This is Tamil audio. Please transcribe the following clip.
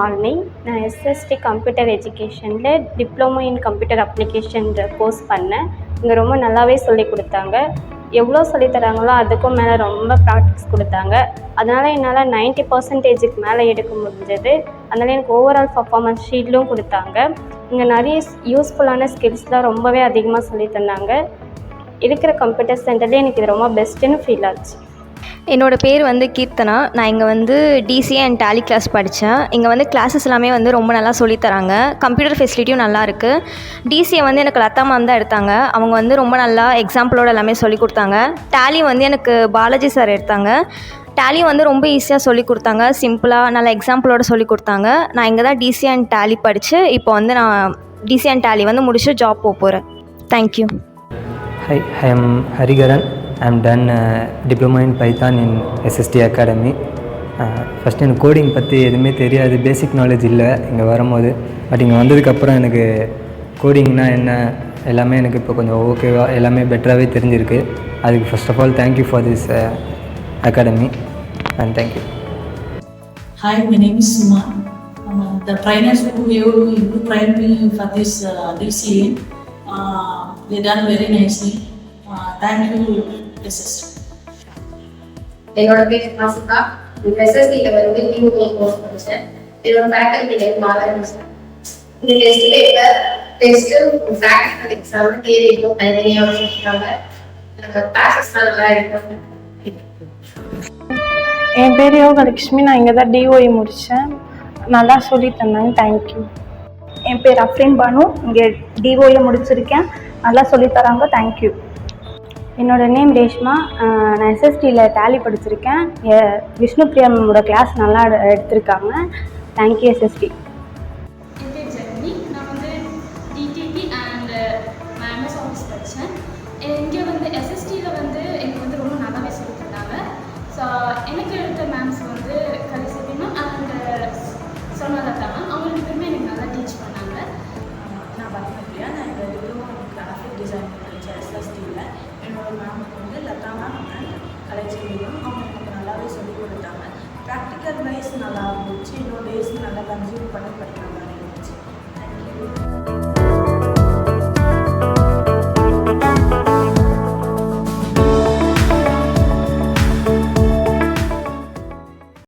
மாலினி. நான் எஸ்எஸ்டி கம்ப்யூட்டர் எஜுகேஷனில் டிப்ளமோ இன் கம்ப்யூட்டர் அப்ளிகேஷன்ற கோர்ஸ் பண்ணேன். இங்கே ரொம்ப நல்லாவே சொல்லிக் கொடுத்தாங்க. எவ்வளோ சொல்லித் தராங்களோ அதுக்கும் மேலே ரொம்ப ப்ராக்டிஸ் கொடுத்தாங்க. அதனால் என்னால் 90% மேலே எடுக்க முடிஞ்சது. அதனால் எனக்கு ஓவரால் பர்ஃபார்மன்ஸ் ஷீல்டும் கொடுத்தாங்க. இங்கே நிறைய யூஸ்ஃபுல்லான ஸ்கில்ஸ்லாம் ரொம்பவே அதிகமாக சொல்லித் தந்தாங்க. இருக்கிற கம்ப்யூட்டர் சென்டர்லேயே எனக்கு இது ரொம்ப பெஸ்ட்டுன்னு ஃபீல் ஆச்சு. என்னோடய பேர் வந்து கீர்த்தனா. நான் இங்கே வந்து டிசிஏ அண்ட் டேலி கிளாஸ் படித்தேன். இங்கே வந்து கிளாஸஸ் எல்லாமே வந்து ரொம்ப நல்லா சொல்லித்தராங்க. கம்ப்யூட்டர் ஃபெசிலிட்டியும் நல்லா இருக்குது. டிசிஏ வந்து எனக்கு லதா மேம் தான் எடுத்தாங்க. அவங்க வந்து ரொம்ப நல்லா எக்ஸாம்பிளோடு எல்லாமே சொல்லிக் கொடுத்தாங்க. டேலி வந்து எனக்கு பாலாஜி சார் எடுத்தாங்க. டேலி வந்து ரொம்ப ஈஸியாக சொல்லிக் கொடுத்தாங்க. சிம்பிளாக நல்ல எக்ஸாம்பிளோடு சொல்லிக் கொடுத்தாங்க. நான் இங்கே தான் டிசிஏ அண்ட் டேலி படித்து இப்போ வந்து நான் டிசிஏ அண்ட் டேலி வந்து முடிச்சு ஜாப் போகிறேன். Thank you. Hi, I am Harigaran. I am done diploma in Python in SST Academy. First எனக்கு கோடிங் பற்றி எதுவுமே தெரியாது, பேசிக் நாலேஜ் இல்லை இங்கே வரும்போது. பட் இங்கே வந்ததுக்கப்புறம் எனக்கு கோடிங்னா என்ன எல்லாமே எனக்கு இப்போ கொஞ்சம் ஓகேவாக எல்லாமே பெட்டராகவே தெரிஞ்சிருக்கு. அதுக்கு first of all thank you for this academy and thank you. Hi, my name is Suma. The trainers who trained me for this DCA, they done very nicely. Thank you, SST. என்னோட பேர் மாசிகா. எஸ்எஸ்டில வந்து டிஓ கோர்ஸ் படிச்சேன். என்னோட ஃபேக்கல்டி நேம் மாலனி சார். இந்த test paper test practical exam தியரிக்கும் தனித்தனியாக வச்சிருக்காங்க. கிளாஸஸ் நல்லா இருக்கும். என் பேர் யோகலட்சுமி. நான் இங்கே தான் டிஓஇ முடித்தேன். நல்லா சொல்லி தந்தாங்க. தேங்க்யூ. என் பேர் அஃப்ரின் பானு. இங்கே டிஓஏ முடிச்சிருக்கேன். நல்லா சொல்லித்தராங்க. தேங்க்யூ. என்னோடய நேம் ரேஷ்மா. நான் எஸ்எஸ்டியில் டேலி படிச்சிருக்கேன். விஷ்ணு பிரியா மேமோட கிளாஸ் நல்லா எடுத்திருக்காங்க. Thank you SST. என் பேர் ஜெர்மனி. நான் வந்து டிடிபி அண்ட் எம்எஸ் ஆஃபீஸ் படித்தேன். இங்கே வந்து எஸ்எஸ்டியில் வந்து எனக்கு வந்து ரொம்ப நல்லாவே சொல்லி தந்தாங்க. ஸோ எனக்கு எடுத்த மேம்ஸ் வந்து கலிசபி மேம் அண்ட் சொன்னலதா மேம். அவங்க ரெண்டு பேருமே எனக்கு நல்லா டீச் பண்ணாங்க. நான் பத்மபிரியா. நான் இந்த டிப்ளமோ இன் கிராஃபிக் டிசைன் படித்தேன் எஸ்எஸ்டியில். என்னோட மேம் வந்து லதா மேம் அண்ட் கலைச்செல்வியும். அவங்க எனக்கு நல்லாவே சொல்லிக் கொடுத்தாங்க. ப்ராக்டிக்கல் வைஸ் நல்லா இருந்துச்சு. இன்னும் டேஸ் நல்லா கன்சியூம் பண்ணி படிக்கிற மாதிரி இருந்துச்சு. தேங்க்யூ.